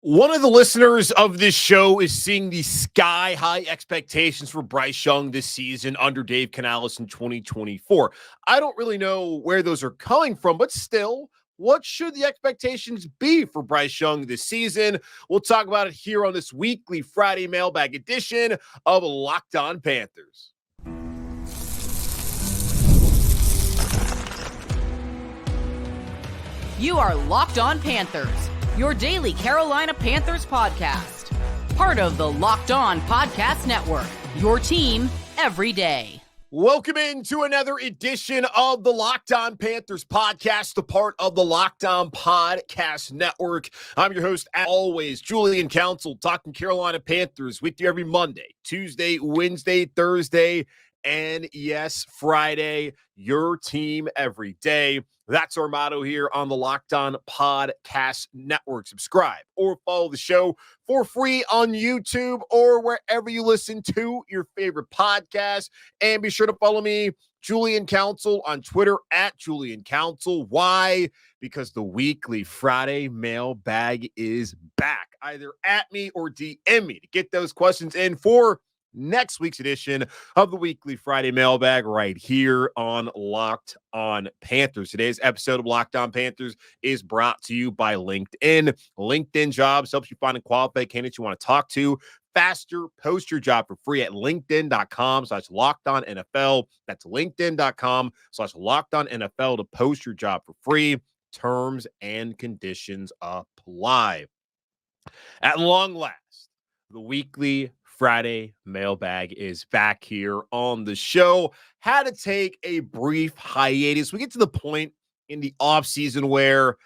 One of the listeners of this show is seeing the sky-high expectations for Bryce Young this season under Dave Canales in 2024. I don't really know where those are coming from, but still, what should the expectations be for Bryce Young this season? We'll talk about it here on this weekly Friday mailbag edition of Locked On Panthers. You are Locked On Panthers, your daily Carolina Panthers podcast. Part of the Locked On Podcast Network, your team every day. Welcome into another edition of the Locked On Panthers podcast, a part of the Locked On Podcast Network. I'm your host, as always, Julian Council, talking Carolina Panthers with you every Monday, Tuesday, Wednesday, Thursday, and yes, Friday, your team every day. That's our motto here on the Locked On Podcast Network. Subscribe or follow the show for free on YouTube or wherever you listen to your favorite podcast. And be sure to follow me, Julian Council, on Twitter at Julian Council. Why? Because the weekly Friday mailbag is back. Either at me or DM me to get those questions in for next week's edition of the weekly Friday mailbag right here on Locked On Panthers. Today's episode of Locked On Panthers is brought to you by LinkedIn. LinkedIn Jobs helps you find and qualify candidates you want to talk to faster. Post your job for free at linkedin.com/LockedOnNFL. That's linkedin.com/LockedOnNFL to post your job for free. Terms and conditions apply. At long last, the weekly Friday mailbag is back here on the show. Had to take a brief hiatus. We get to the point in the offseason where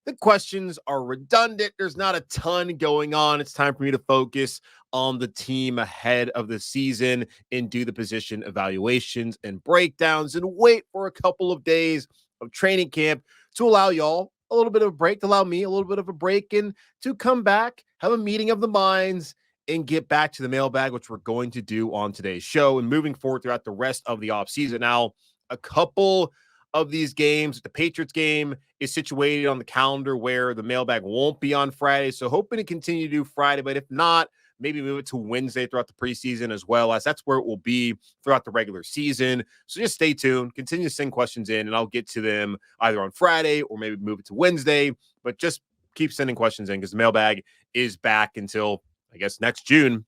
the questions are redundant. There's not a ton going on. It's time for me to focus on the team ahead of the season and do the position evaluations and breakdowns and wait for a couple of days of training camp to allow y'all a little bit of a break, to allow me a little bit of a break, and to come back, have a meeting of the minds, and get back to the mailbag, which we're going to do on today's show and moving forward throughout the rest of the offseason. Now, a couple of these games, the Patriots game is situated on the calendar where the mailbag won't be on Friday. So hoping to continue to do Friday, but if not, maybe move it to Wednesday throughout the preseason, as well as that's where it will be throughout the regular season. So just stay tuned, continue to send questions in, and I'll get to them either on Friday or maybe move it to Wednesday, but just keep sending questions in because the mailbag is back until, I guess, next June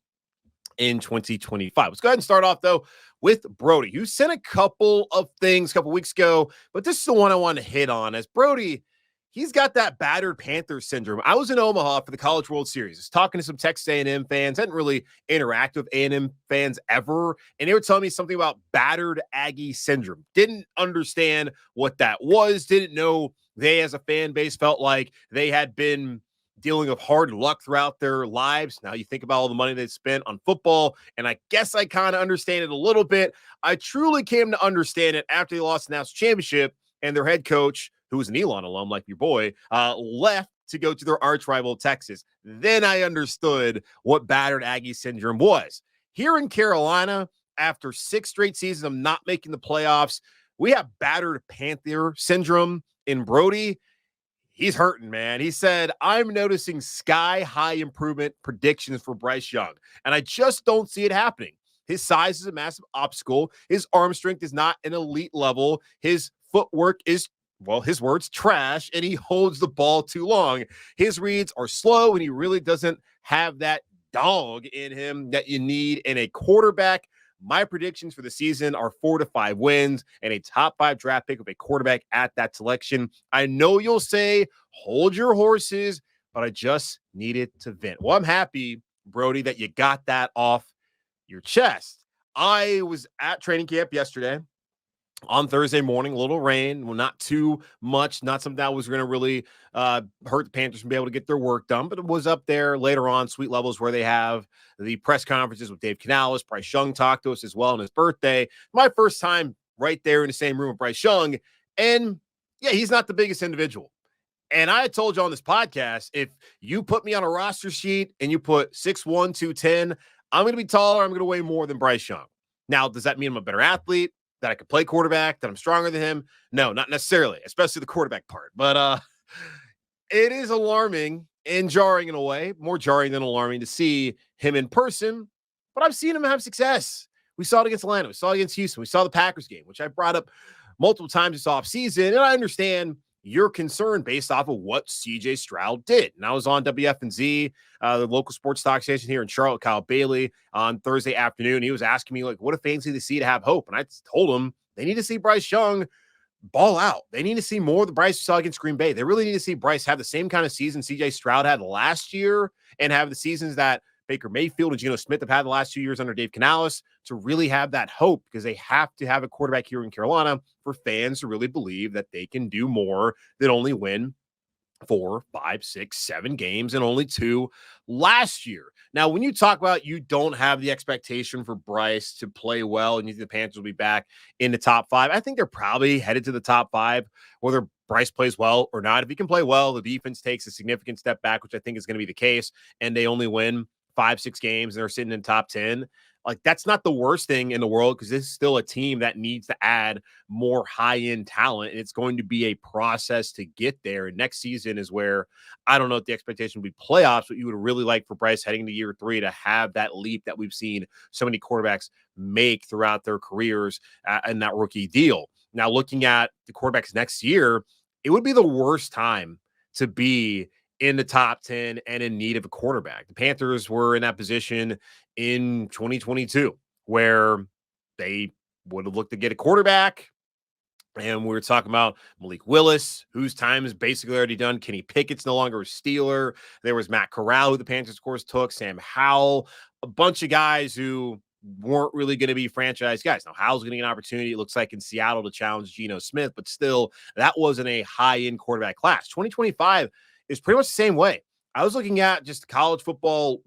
in 2025. Let's go ahead and start off, though, with Brody, who sent a couple of things a couple weeks ago, but this is the one I want to hit on. As Brody, he's got that battered Panther syndrome. I was in Omaha for the College World Series. I was talking to some Texas A&M fans. I didn't really interact with A&M fans ever, and they were telling me something about battered Aggie syndrome. Didn't understand what that was. Didn't know they, as a fan base, felt like they had been dealing with hard luck throughout their lives. Now you think about all the money they spent on football, and I guess I kind of understand it a little bit. I truly came to understand it after they lost the national championship and their head coach, who was an Elon alum like your boy, left to go to their arch rival, Texas. Then I understood what battered Aggie syndrome was. Here in Carolina, after 6 straight seasons of not making the playoffs, we have battered Panther syndrome in Brody. He's hurting, man. He said, I'm noticing sky-high improvement predictions for Bryce Young, and I just don't see it happening. His size is a massive obstacle. His arm strength is not an elite level. His footwork is, well, his words, trash, and he holds the ball too long. His reads are slow, and he really doesn't have that dog in him that you need in a quarterback. My predictions for the season are 4 to 5 wins and a top 5 draft pick of a quarterback at that selection. I know you'll say, hold your horses, but I just needed to vent. Well, I'm happy, Brody, that you got that off your chest. I was at training camp yesterday on Thursday morning, a little rain, well, not too much, not something that was going to really hurt the Panthers from being able to get their work done, but it was up there later on, Sweet Levels, where they have the press conferences with Dave Canales. Bryce Young talked to us as well on his birthday. My first time right there in the same room with Bryce Young, and yeah, he's not the biggest individual. And I told you on this podcast, if you put me on a roster sheet and you put 6'1", 210, I'm going to be taller, I'm going to weigh more than Bryce Young. Now, does that mean I'm a better athlete? That I could play quarterback, that I'm stronger than him? No, not necessarily, especially the quarterback part. But it is alarming and jarring in a way, more jarring than alarming to see him in person. But I've seen him have success. We saw it against Atlanta. We saw it against Houston. We saw the Packers game, which I brought up multiple times this offseason. And I understand your concern based off of what CJ Stroud did. And I was on WFNZ, the local sports talk station here in Charlotte, Kyle Bailey, on Thursday afternoon. He was asking me, like, what do fans need to see to have hope? And I told him they need to see Bryce Young ball out. They need to see more of the Bryce we saw against Green Bay. They really need to see Bryce have the same kind of season CJ Stroud had last year and have the seasons that Baker Mayfield and Geno Smith have had the last 2 years under Dave Canales to really have that hope, because they have to have a quarterback here in Carolina for fans to really believe that they can do more than only win 4, 5, 6, 7 games and only 2 last year. Now, when you talk about you don't have the expectation for Bryce to play well and you think the Panthers will be back in the top 5, I think they're probably headed to the top 5, whether Bryce plays well or not. If he can play well, the defense takes a significant step back, which I think is going to be the case, and they only win 5, 6 games and they're sitting in top 10. Like, that's not the worst thing in the world, because this is still a team that needs to add more high-end talent, and it's going to be a process to get there. And next season is where I don't know if the expectation would be playoffs, but you would really like for Bryce heading to year 3 to have that leap that we've seen so many quarterbacks make throughout their careers in that rookie deal. Now, looking at the quarterbacks next year, it would be the worst time to be in the top 10 and in need of a quarterback. The Panthers were in that position in 2022 where they would have looked to get a quarterback. And we were talking about Malik Willis, whose time is basically already done. Kenny Pickett's no longer a Steeler. There was Matt Corral, who the Panthers, of course, took. Sam Howell, a bunch of guys who weren't really going to be franchise guys. Now, Howell's going to get an opportunity, it looks like, in Seattle to challenge Geno Smith, but still, that wasn't a high-end quarterback class. 2025 is pretty much the same way. I was looking at just college football,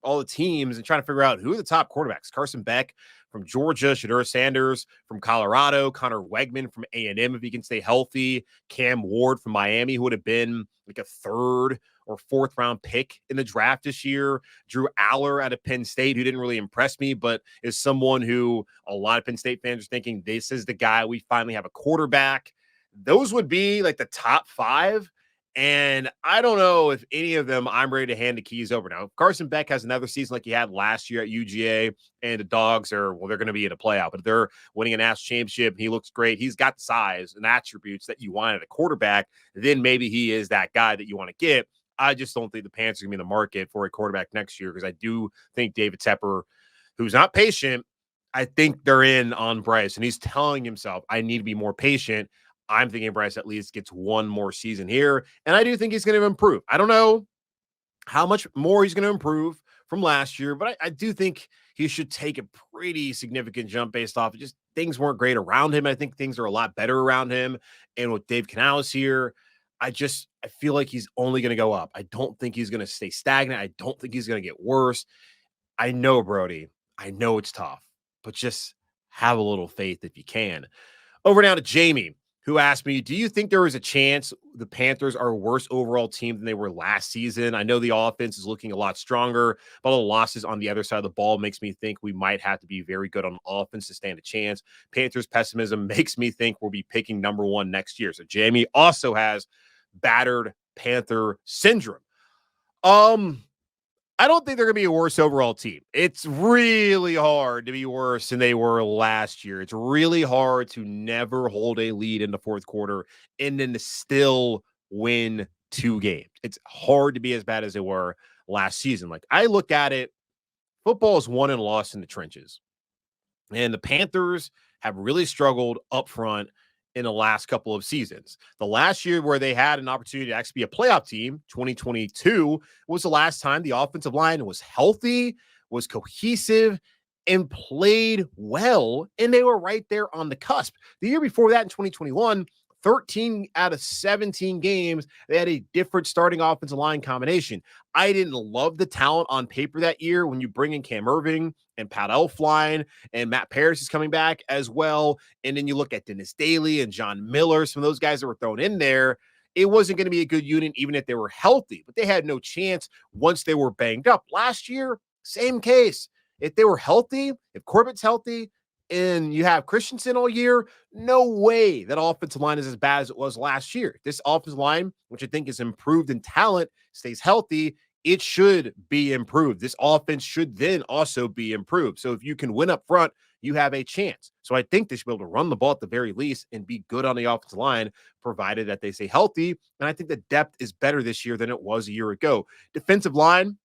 all the teams, and trying to figure out who are the top quarterbacks. Carson Beck from Georgia, Shedeur Sanders from Colorado, Connor Wegman from A&M if he can stay healthy, Cam Ward from Miami, who would have been like a 3rd or 4th round pick in the draft this year, Drew Aller out of Penn State, who didn't really impress me, but is someone who a lot of Penn State fans are thinking this is the guy, we finally have a quarterback. Those would be like the top 5. And I don't know if any of them I'm ready to hand the keys over. Now, if Carson Beck has another season like he had last year at UGA, and the Dogs are, well, they're going to be in a playoff, but if they're winning a national championship and he looks great, he's got the size and attributes that you want at a quarterback, then maybe he is that guy that you want to get. I just don't think the Panthers are going to be in the market for a quarterback next year, because I do think David Tepper, who's not patient, I think they're in on Bryce, and he's telling himself, I need to be more patient. I'm thinking Bryce at least gets 1 more season here, and I do think he's going to improve. I don't know how much more he's going to improve from last year, but I do think he should take a pretty significant jump based off of just things weren't great around him. I think things are a lot better around him, and with Dave Canales here, I feel like he's only going to go up. I don't think he's going to stay stagnant. I don't think he's going to get worse. I know, Brody, I know it's tough, but just have a little faith if you can. Over now to Jamie, who asked me, do you think there is a chance the Panthers are a worse overall team than they were last season? I know the offense is looking a lot stronger, but all the losses on the other side of the ball makes me think we might have to be very good on offense to stand a chance. Panthers pessimism makes me think we'll be picking number 1 next year. So Jamie also has battered Panther syndrome. I don't think they're going to be a worse overall team. It's really hard to be worse than they were last year. It's really hard to never hold a lead in the 4th quarter and then to still win 2 games. It's hard to be as bad as they were last season. Like, I look at it, football is won and lost in the trenches. And the Panthers have really struggled up front in the last couple of seasons. The last year where they had an opportunity to actually be a playoff team, 2022, was the last time the offensive line was healthy, was cohesive, and played well, and they were right there on the cusp. The year before that, in 2021, 13 out of 17 games, they had a different starting offensive line combination. I didn't love the talent on paper that year when you bring in Cam Irving and Pat Elflein, and Matt Paris is coming back as well. And then you look at Dennis Daly and John Miller, some of those guys that were thrown in there. It wasn't going to be a good unit even if they were healthy, but they had no chance once they were banged up. Last year, same case. If they were healthy, if Corbett's healthy, and you have Christensen all year, no way that offensive line is as bad as it was last year. This offensive line, which I think is improved in talent, stays healthy, it should be improved. This offense should then also be improved. So if you can win up front, you have a chance. So I think they should be able to run the ball at the very least and be good on the offensive line, provided that they stay healthy. And I think the depth is better this year than it was a year ago. Defensive line,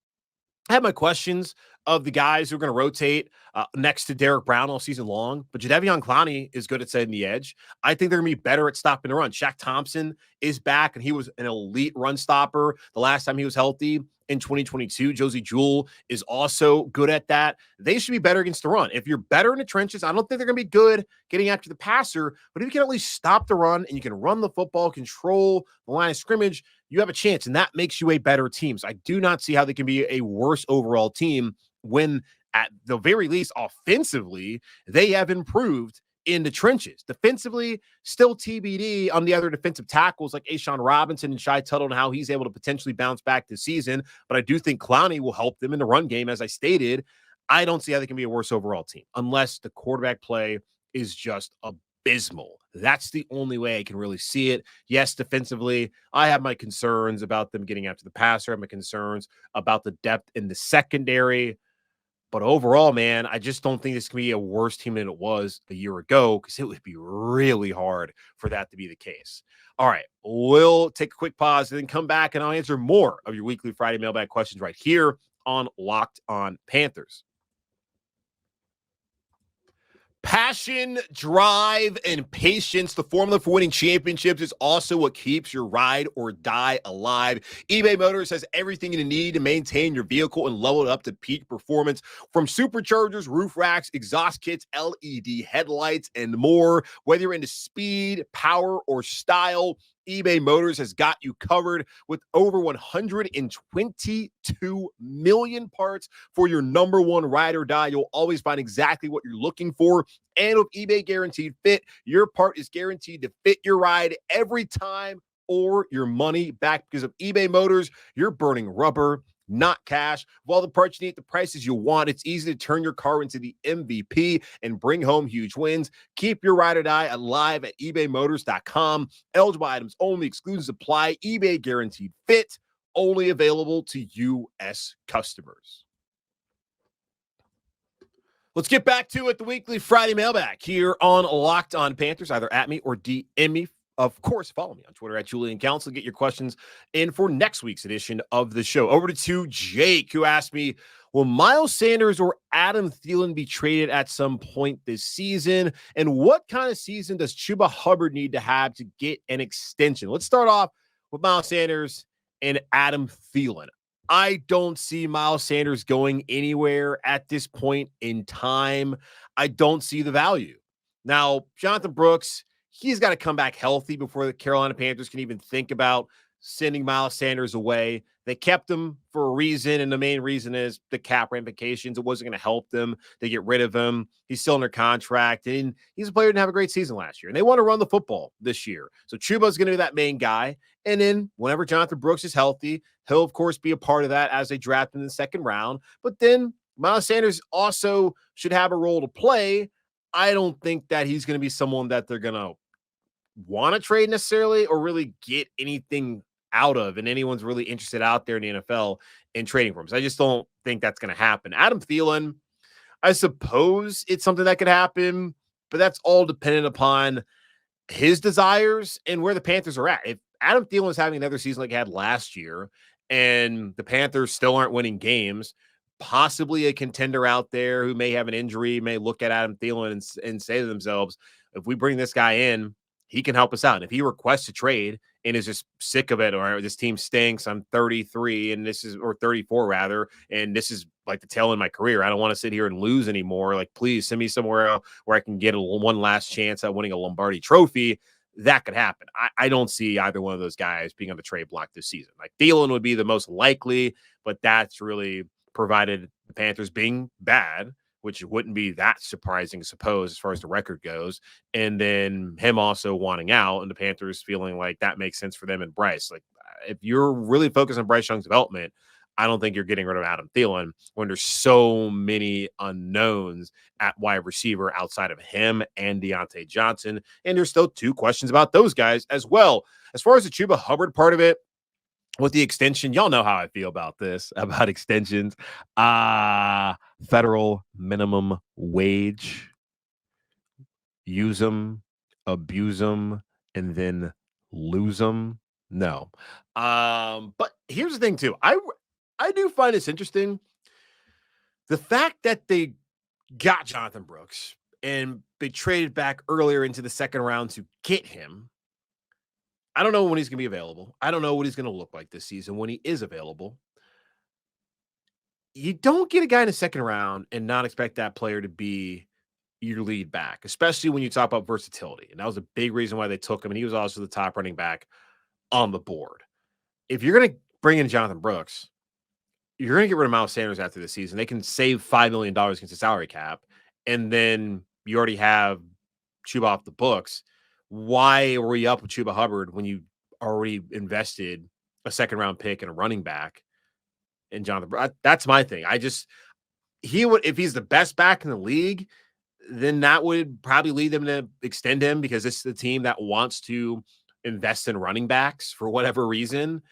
I have my questions of the guys who are going to rotate next to Derek Brown all season long, but Jadeveon Clowney is good at setting the edge. I think they're going to be better at stopping the run. Shaq Thompson is back, and he was an elite run stopper the last time he was healthy in 2022. Josie Jewell is also good at that. They should be better against the run. If you're better in the trenches, I don't think they're going to be good getting after the passer, but if you can at least stop the run and you can run the football, control the line of scrimmage, you have a chance, and that makes you a better team. So I do not see how they can be a worse overall team when, at the very least, offensively, they have improved in the trenches. Defensively, still TBD on the other defensive tackles like Ashawn Robinson and Shai Tuttle and how he's able to potentially bounce back this season. But I do think Clowney will help them in the run game, as I stated. I don't see how they can be a worse overall team unless the quarterback play is just abysmal. That's the only way I can really see it. Yes, defensively, I have my concerns about them getting after the passer. I have my concerns about the depth in the secondary. But overall, man, I just don't think this can be a worse team than it was a year ago, because it would be really hard for that to be the case. All right, we'll take a quick pause and then come back, and I'll answer more of your weekly Friday mailbag questions right here on Locked On Panthers. Passion, drive, and patience, the formula for winning championships, is also what keeps your ride or die alive. eBay Motors has everything you need to maintain your vehicle and level it up to peak performance. From superchargers, roof racks, exhaust kits, LED headlights, and more. Whether you're into speed, power, or style, eBay Motors has got you covered with over 122 million parts for your number one ride or die. You'll always find exactly what you're looking for. And with eBay Guaranteed Fit, your part is guaranteed to fit your ride every time or your money back. Because of eBay Motors, you're burning rubber, not cash. With all the parts you need, the prices you want, it's easy to turn your car into the MVP and bring home huge wins. Keep your ride or die alive at ebaymotors.com. Eligible items only, exclusions apply. eBay Guaranteed Fit, only available to U.S. customers. Let's get back to it, the weekly Friday mailbag here on Locked On Panthers. Either at me or DM me. Of course, follow me on Twitter at Julian Council. Get your questions in for next week's edition of the show. Over to Jake, who asked me, will Miles Sanders or Adam Thielen be traded at some point this season? And what kind of season does Chuba Hubbard need to have to get an extension? Let's start off with Miles Sanders and Adam Thielen. I don't see Miles Sanders going anywhere at this point in time. I don't see the value. Now, Jonathan Brooks, he's got to come back healthy before the Carolina Panthers can even think about sending Miles Sanders away. They kept him for a reason, and the main reason is the cap ramifications. It wasn't going to help them to get rid of him. He's still under contract, and he's a player who didn't have a great season last year, and they want to run the football this year. So Chuba's going to be that main guy, and then whenever Jonathan Brooks is healthy, he'll, of course, be a part of that as they draft him in the second round. But then Miles Sanders also should have a role to play. I don't think that he's going to be someone that they're going to want to trade necessarily or really get anything out of, and anyone's really interested out there in the NFL in trading for him. So I just don't think that's going to happen. Adam Thielen, I suppose it's something that could happen, but that's all dependent upon his desires and where the Panthers are at. If Adam Thielen is having another season like he had last year and the Panthers still aren't winning games, possibly a contender out there who may have an injury may look at Adam Thielen and say to themselves, if we bring this guy in, he can help us out. And if he requests a trade and is just sick of it, or this team stinks, I'm 33 and this is, or 34 rather, and this is like the tail end of my career, I don't want to sit here and lose anymore. Like, please send me somewhere else where I can get one last chance at winning a Lombardi trophy. That could happen. I don't see either one of those guys being on the trade block this season. Like, Thielen would be the most likely, but that's really provided the Panthers being bad, which wouldn't be that surprising, I suppose, as far as the record goes. And then him also wanting out and the Panthers feeling like that makes sense for them and Bryce. Like, if you're really focused on Bryce Young's development, I don't think you're getting rid of Adam Thielen when there's so many unknowns at wide receiver outside of him and Donte Jackson. And there's still 2 questions about those guys as well. As far as the Chuba Hubbard part of it, with the extension, y'all know how I feel about this, about extensions. Federal minimum wage. Use them, abuse them, and then lose them. No. But here's the thing, too. I do find this interesting. The fact that they got Jonathan Brooks and they traded back earlier into the second round to get him. I don't know when he's going to be available. I don't know what he's going to look like this season when he is available. You don't get a guy in the second round and not expect that player to be your lead back, especially when you talk about versatility. And that was a big reason why they took him. And he was also the top running back on the board. If you're going to bring in Jonathan Brooks, you're going to get rid of Miles Sanders after the season. They can save $5 million against the salary cap. And then you already have Chuba off the books. Why are we up with Chuba Hubbard when you already invested a second round pick and a running back in Jonathan? That's my thing. He would, if he's the best back in the league, then that would probably lead them to extend him because this is the team that wants to invest in running backs for whatever reason,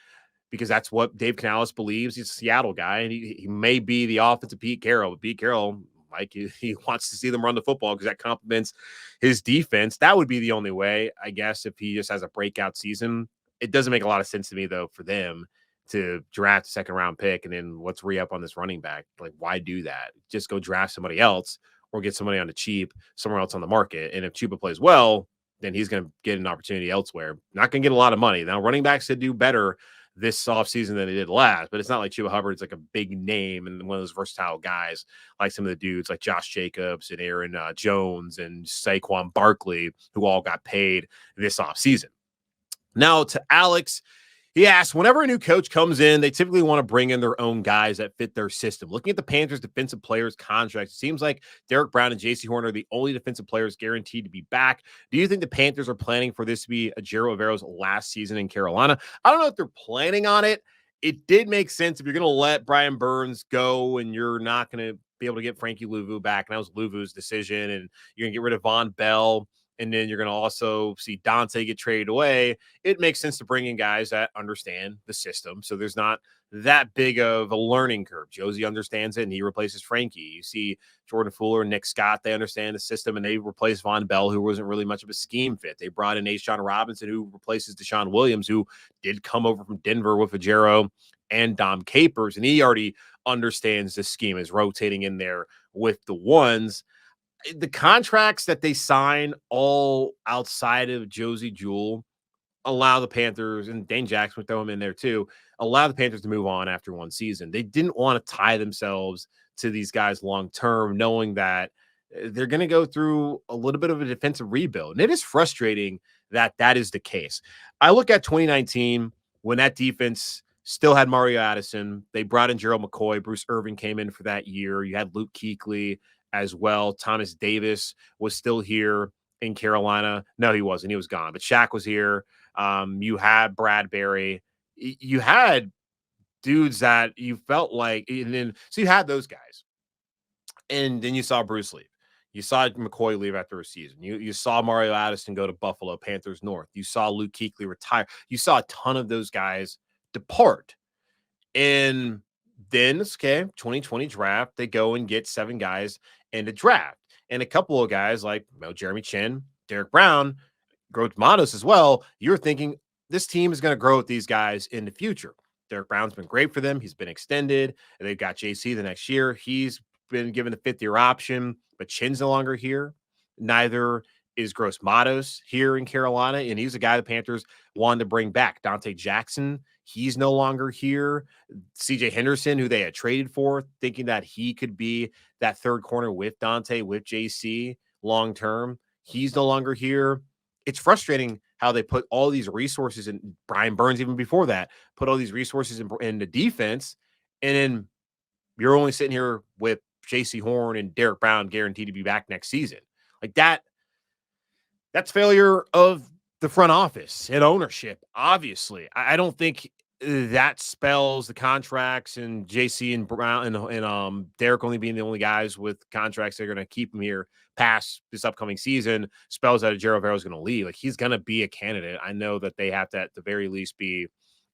because that's what Dave Canales believes. He's a Seattle guy, and he may be the offensive Pete Carroll, but Pete Carroll, like, he wants to see them run the football because that complements his defense. That would be the only way, I guess, if he just has a breakout season. It doesn't make a lot of sense to me, though, for them to draft a second round pick and then let's re-up on this running back. Like, why do that? Just go draft somebody else or get somebody on the cheap somewhere else on the market. And if Chuba plays well, then he's going to get an opportunity elsewhere. Not going to get a lot of money. Now, running backs should do better this offseason than they did last, but it's not like Chuba Hubbard's like a big name and one of those versatile guys like some of the dudes like Josh Jacobs and Aaron Jones and Saquon Barkley, who all got paid this offseason. Now to Alex, he asked, whenever a new coach comes in, they typically want to bring in their own guys that fit their system. Looking at the Panthers' defensive players' contracts, it seems like Derek Brown and J.C. Horn are the only defensive players guaranteed to be back. Do you think the Panthers are planning for this to be Ejiro Evero's last season in Carolina? I don't know if they're planning on it. It did make sense if you're going to let Brian Burns go and you're not going to be able to get Frankie Luvu back, and that was Luvu's decision, and you're going to get rid of Von Bell, and then you're going to also see Donte get traded away. It makes sense to bring in guys that understand the system. So there's not that big of a learning curve. Josie understands it, and he replaces Frankie. You see Jordan Fuller and Nick Scott, they understand the system, and they replaced Von Bell, who wasn't really much of a scheme fit. They brought in Ashawn Robinson, who replaces Deshaun Williams, who did come over from Denver with Ejiro and Dom Capers, and he already understands the scheme, is rotating in there with the ones. The contracts that they sign all outside of Josie Jewell allow the Panthers, and Dane Jackson would throw him in there too, allow the Panthers to move on after one season. They didn't want to tie themselves to these guys long-term, knowing that they're going to go through a little bit of a defensive rebuild. And it is frustrating that that is the case. I look at 2019 when that defense still had Mario Addison. They brought in Gerald McCoy. Bruce Irvin came in for that year. You had Luke Kuechly as well. Thomas Davis was still here in Carolina. No, he wasn't. He was gone. But Shaq was here. You had Bradbury. You had dudes that you felt like, and then so you had those guys. And then you saw Bruce leave. You saw McCoy leave after a season. You saw Mario Addison go to Buffalo, Panthers North. You saw Luke Kuechly retire. You saw a ton of those guys depart. And then, 2020 draft, they go and get 7 guys in the draft. And a couple of guys like Jeremy Chin, Derek Brown, growth Matos as well. You're thinking this team is going to grow with these guys in the future. Derek Brown's been great for them. He's been extended. And they've got JC the next year. He's been given the 5th-year option, but Chin's no longer here. Neither is Gross Matos here in Carolina, and he's a guy the Panthers wanted to bring back. Donte Jackson, he's no longer here. CJ Henderson, who they had traded for, thinking that he could be that third corner with Donte, with JC long-term, he's no longer here. It's frustrating how they put all these resources in. Brian Burns, even before that, put all these resources in the defense, and then you're only sitting here with JC Horn and Derek Brown guaranteed to be back next season. Like that. That's failure of the front office and ownership, obviously. I don't think that spells the contracts and JC and Brown and Derek only being the only guys with contracts that are going to keep him here past this upcoming season spells that Ejiro Evero is going to leave. Like, he's going to be a candidate. I know that they have to at the very least be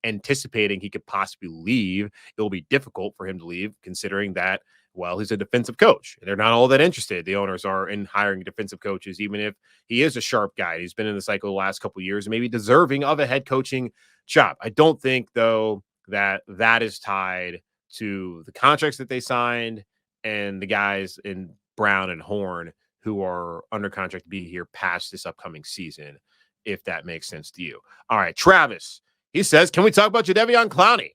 anticipating he could possibly leave. It will be difficult for him to leave considering that, well, he's a defensive coach. They're not all that interested. The owners are in hiring defensive coaches, even if he is a sharp guy. He's been in the cycle the last couple of years, maybe deserving of a head coaching job. I don't think, though, that is tied to the contracts that they signed and the guys in Brown and Horn who are under contract to be here past this upcoming season, if that makes sense to you. All right, Travis, he says, can we talk about Jadeveon Clowney?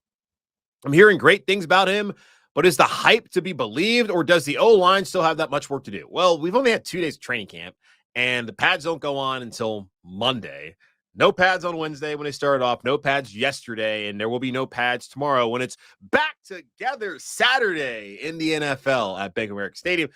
I'm hearing great things about him, but is the hype to be believed, or does the O-line still have that much work to do? Well, we've only had 2 days of training camp, and the pads don't go on until Monday. No pads on Wednesday when they started off, no pads yesterday, and there will be no pads tomorrow when it's back together Saturday in the NFL at Bank of America Stadium.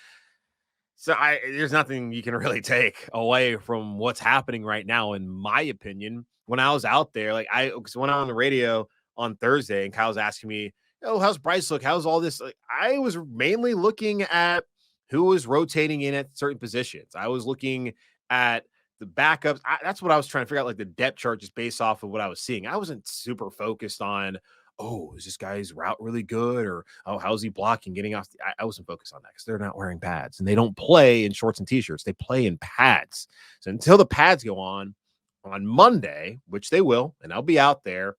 So there's nothing you can really take away from what's happening right now, in my opinion. When I was out there, because when I was on the radio on Thursday and Kyle's asking me, oh, how's Bryce look? How's all this? Like, I was mainly looking at who was rotating in at certain positions. I was looking at the backups. That's what I was trying to figure out, like the depth chart, just based off of what I was seeing. I wasn't super focused on, oh, is this guy's route really good? Or, oh, how's he blocking, getting off? I wasn't focused on that because they're not wearing pads and they don't play in shorts and t-shirts. They play in pads. So until the pads go on Monday, which they will, and I'll be out there,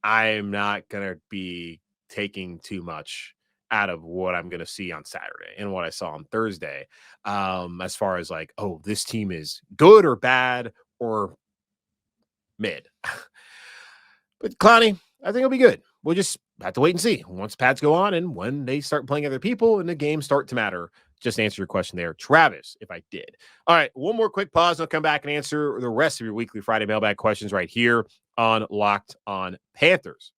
I'm not going to be taking too much out of what I'm going to see on Saturday and what I saw on Thursday, as far as like, oh, this team is good or bad or mid. But Clowney, I think it'll be good. We'll just have to wait and see once pads go on and when they start playing other people and the games start to matter. Just answer your question there, Travis, if I did. All right, one more quick pause. I'll come back and answer the rest of your weekly Friday mailbag questions right here on Locked on Panthers.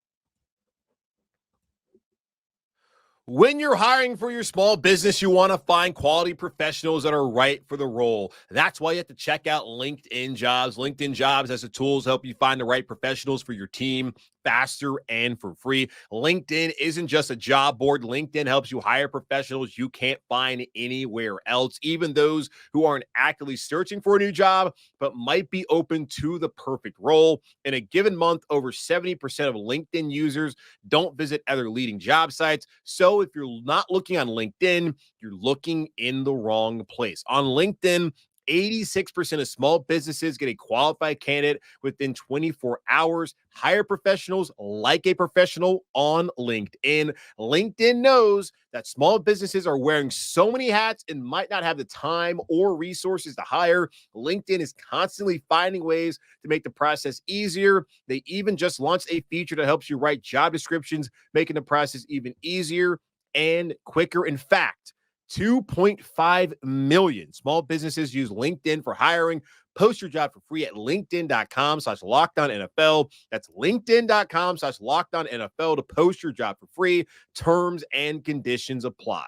When you're hiring for your small business, you want to find quality professionals that are right for the role. That's why you have to check out LinkedIn Jobs. LinkedIn Jobs has the tools to help you find the right professionals for your team faster and for free. LinkedIn isn't just a job board. LinkedIn helps you hire professionals you can't find anywhere else, even those who aren't actively searching for a new job, but might be open to the perfect role. In a given month, over 70% of LinkedIn users don't visit other leading job sites. So if you're not looking on LinkedIn, you're looking in the wrong place. On LinkedIn, 86% of small businesses get a qualified candidate within 24 hours. Hire professionals like a professional on LinkedIn. LinkedIn knows that small businesses are wearing so many hats and might not have the time or resources to hire. LinkedIn is constantly finding ways to make the process easier. They even just launched a feature that helps you write job descriptions, making the process even easier and quicker. In fact, 2.5 million small businesses use LinkedIn for hiring. Post your job for free at linkedin.com/LockedOnNFL. That's linkedin.com/LockedOnNFL to post your job for free. Terms and conditions apply.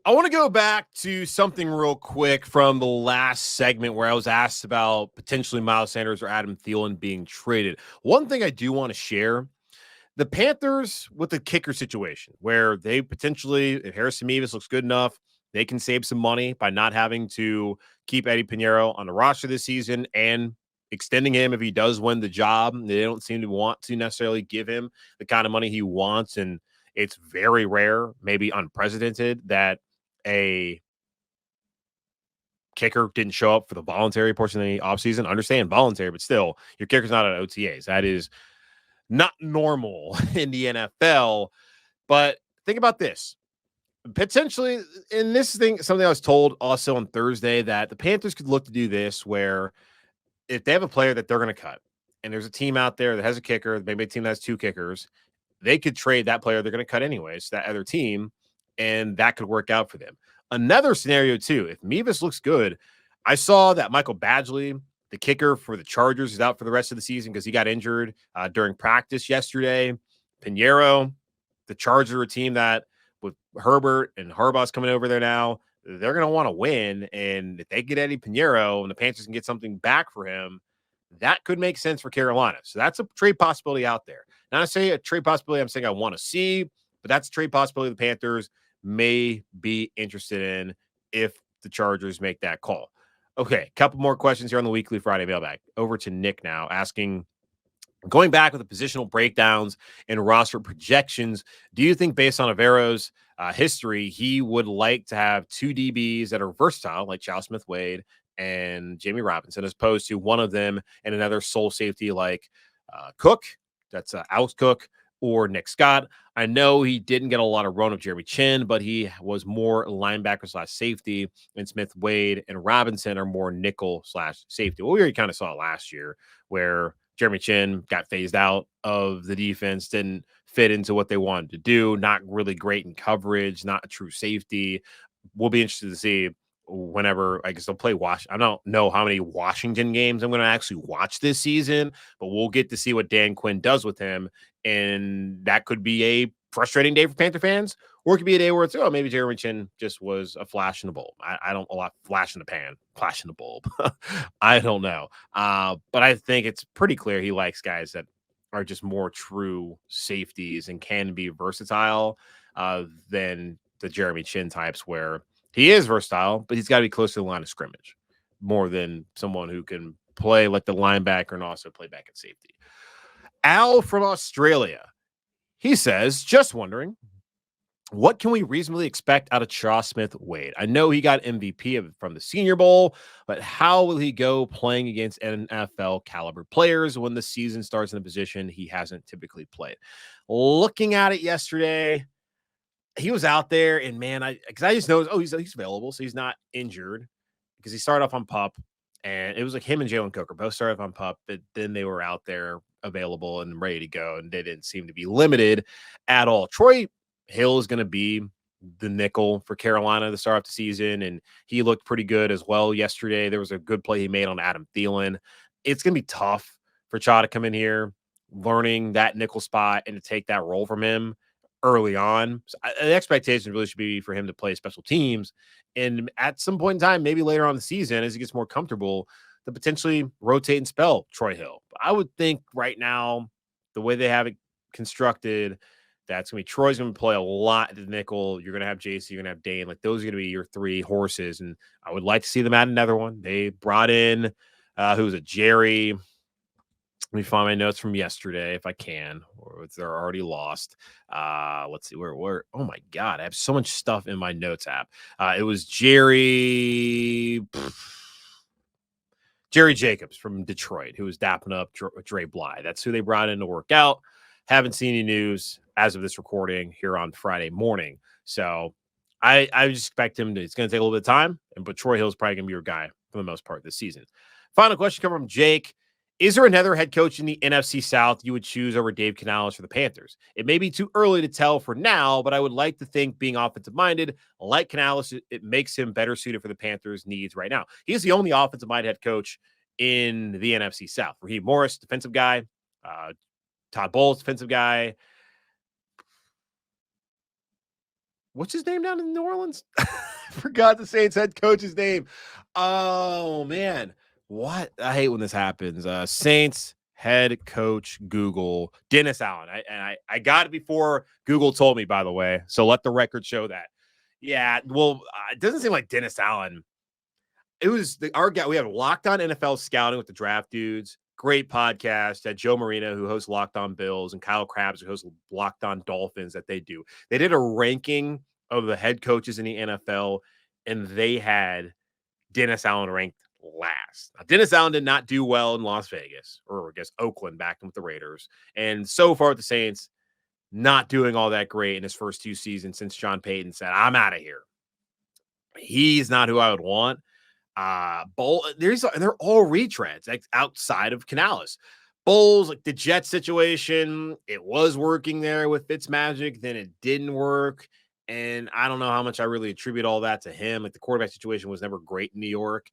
I want to go back to something real quick from the last segment where I was asked about potentially Miles Sanders or Adam Thielen being traded. One thing I do want to share, the Panthers with the kicker situation where they potentially, if Harrison Mevis looks good enough, they can save some money by not having to keep Eddie Pinheiro on the roster this season and extending him if he does win the job. They don't seem to want to necessarily give him the kind of money he wants. And it's very rare, maybe unprecedented, that a kicker didn't show up for the voluntary portion of the offseason. Understand voluntary, but still, your kicker's not at OTAs. That is not normal in the NFL. But think about this. Potentially, in this thing, something I was told also on Thursday, that the Panthers could look to do this where if they have a player that they're going to cut and there's a team out there that has a kicker, maybe a team that has 2 kickers, they could trade that player they're going to cut anyways, that other team, and that could work out for them. Another scenario, too, if Mevis looks good, I saw that Michael Badgley, the kicker for the Chargers, is out for the rest of the season because he got injured during practice yesterday. Pinheiro, the Chargers are a team that with Herbert and Harbaugh's coming over there now, they're going to want to win. And if they get Eddie Pinheiro and the Panthers can get something back for him, that could make sense for Carolina. So that's a trade possibility out there. Not to say a trade possibility I'm saying I want to see, but that's a trade possibility the Panthers may be interested in if the Chargers make that call. Okay, a couple more questions here on the weekly Friday mailbag. Over to Nick now, asking, going back with the positional breakdowns and roster projections, do you think based on Avero's history, he would like to have two DBs that are versatile, like Charles Smith-Wade and Jamie Robinson, as opposed to one of them and another sole safety like Cook, that's Alex Cook, or Nick Scott? I know he didn't get a lot of run of Jeremy Chin, but he was more linebacker / safety, and Smith-Wade and Robinson are more nickel / safety. Well, we already kind of saw it last year where Jeremy Chin got phased out of the defense, didn't fit into what they wanted to do, not really great in coverage, not a true safety. We'll be interested to see whenever, I guess they'll play I don't know how many Washington games I'm going to actually watch this season, but we'll get to see what Dan Quinn does with him. And that could be a frustrating day for Panther fans, or it could be a day where it's, oh, maybe Jeremy Chin just was a flash in the bulb. I don't, a lot flash in the pan, flash in the bulb. I don't know. But I think it's pretty clear he likes guys that are just more true safeties and can be versatile than the Jeremy Chin types, where he is versatile, but he's got to be close to the line of scrimmage more than someone who can play like the linebacker and also play back at safety. Al from Australia, he says, just wondering, what can we reasonably expect out of Charles Smith-Wade? I know he got MVP from the Senior Bowl, but how will he go playing against NFL caliber players when the season starts in a position he hasn't typically played? Looking at it yesterday, he was out there, and man, because I just know, he's available, so he's not injured, because he started off on PUP, and it was like him and Jalen Coker both started off on PUP, but then they were out there available and ready to go, and they didn't seem to be limited at all. Troy Hill is going to be the nickel for Carolina to start off the season, and he looked pretty good as well yesterday. There was a good play he made on Adam Thielen. It's going to be tough for Cha to come in here, learning that nickel spot and to take that role from him early on. So the expectation really should be for him to play special teams, and at some point in time, maybe later on in the season, as he gets more comfortable, to potentially rotate and spell Troy Hill. But I would think right now, the way they have it constructed, that's going to be Troy's going to play a lot at the nickel. You're going to have JC, you're going to have Dane. Like, those are going to be your three horses, and I would like to see them add another one. They brought in, who was it, Jerry. Let me find my notes from yesterday if I can, or if they're already lost. Let's see where. Oh my God, I have so much stuff in my notes app. It was Jerry Jacobs from Detroit, who was dapping up Dre Bly. That's who they brought in to work out. Haven't seen any news as of this recording here on Friday morning. So I just expect him to, it's going to take a little bit of time, but Troy Hill is probably going to be your guy for the most part this season. Final question coming from Jake. Is there another head coach in the NFC South you would choose over Dave Canales for the Panthers? It may be too early to tell for now, but I would like to think, being offensive-minded, like Canales, it makes him better suited for the Panthers' needs right now. He's the only offensive-minded head coach in the NFC South. Raheem Morris, defensive guy. Todd Bowles, defensive guy. What's his name down in New Orleans? I forgot the Saints head coach's name. Oh, man. What? I hate when this happens. Saints head coach Google, Dennis Allen. I got it before Google told me, by the way. So let the record show that. Yeah, well, it doesn't seem like Dennis Allen. It was our guy. We have Locked On NFL Scouting with the Draft Dudes. Great podcast. At Joe Marino, who hosts Locked On Bills, and Kyle Krabs, who hosts Locked On Dolphins, that they do. They did a ranking of the head coaches in the NFL, and they had Dennis Allen ranked last. Now, Dennis Allen did not do well in Las Vegas, or I guess Oakland, back with the Raiders. And so far with the Saints, not doing all that great in his first two seasons since John Payton said, I'm out of here. He's not who I would want. They're all retreads, like, outside of Canales. Bowles, like the Jet situation, it was working there with Fitzmagic, then it didn't work. And I don't know how much I really attribute all that to him. Like, the quarterback situation was never great in New York.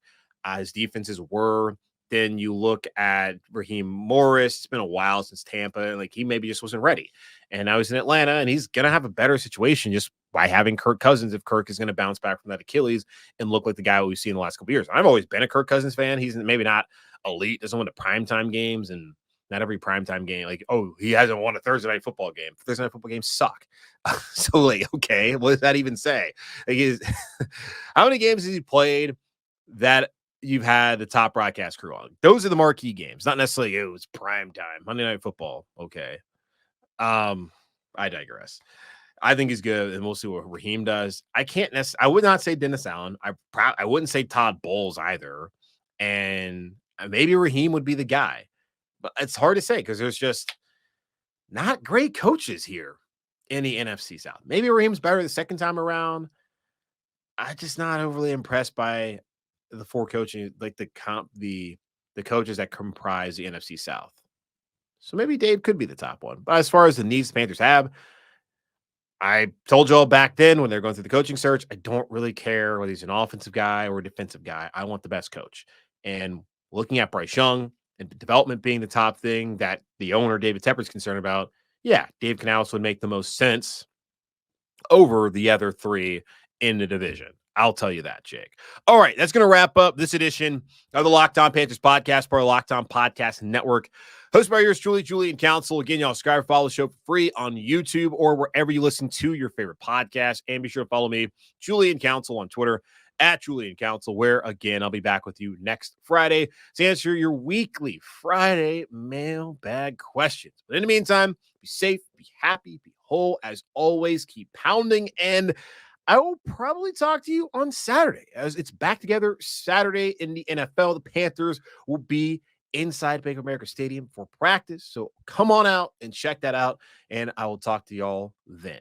His defenses were. Then you look at Raheem Morris. It's been a while since Tampa. And like, he maybe just wasn't ready. And now he's in Atlanta, and he's going to have a better situation just by having Kirk Cousins if Kirk is going to bounce back from that Achilles and look like the guy we've seen in the last couple of years. I've always been a Kirk Cousins fan. He's maybe not elite, doesn't win the primetime games, and not every primetime game. Like, oh, he hasn't won a Thursday night football game. Thursday night football games suck. So, like, okay, what does that even say? Like, how many games has he played that you've had the top broadcast crew on? Those are the marquee games, not necessarily it was prime time, Monday Night Football. Okay. I digress. I think he's good, and we'll see what Raheem does. I would not say Dennis Allen. I wouldn't say Todd Bowles either. And maybe Raheem would be the guy. But it's hard to say because there's just not great coaches here in the NFC South. Maybe Raheem's better the second time around. I'm just not overly impressed by the four coaching, like the coaches that comprise the NFC South. So maybe Dave could be the top one. But as far as the needs the Panthers have, I told you all back then when they're going through the coaching search, I don't really care whether he's an offensive guy or a defensive guy. I want the best coach. And looking at Bryce Young and development being the top thing that the owner, David Tepper's concerned about, yeah, Dave Canales would make the most sense over the other three in the division. I'll tell you that, Jake. All right, that's going to wrap up this edition of the Locked On Panthers podcast, part of the Locked On Podcast Network. Hosted by yours truly, Julian Council. Again, y'all subscribe, follow the show for free on YouTube or wherever you listen to your favorite podcast. And be sure to follow me, Julian Council, on Twitter, at Julian Council, where, again, I'll be back with you next Friday to answer your weekly Friday mailbag questions. But in the meantime, be safe, be happy, be whole. As always, keep pounding, and I will probably talk to you on Saturday as it's back together Saturday in the NFL. The Panthers will be inside Bank of America Stadium for practice. So come on out and check that out, and I will talk to y'all then.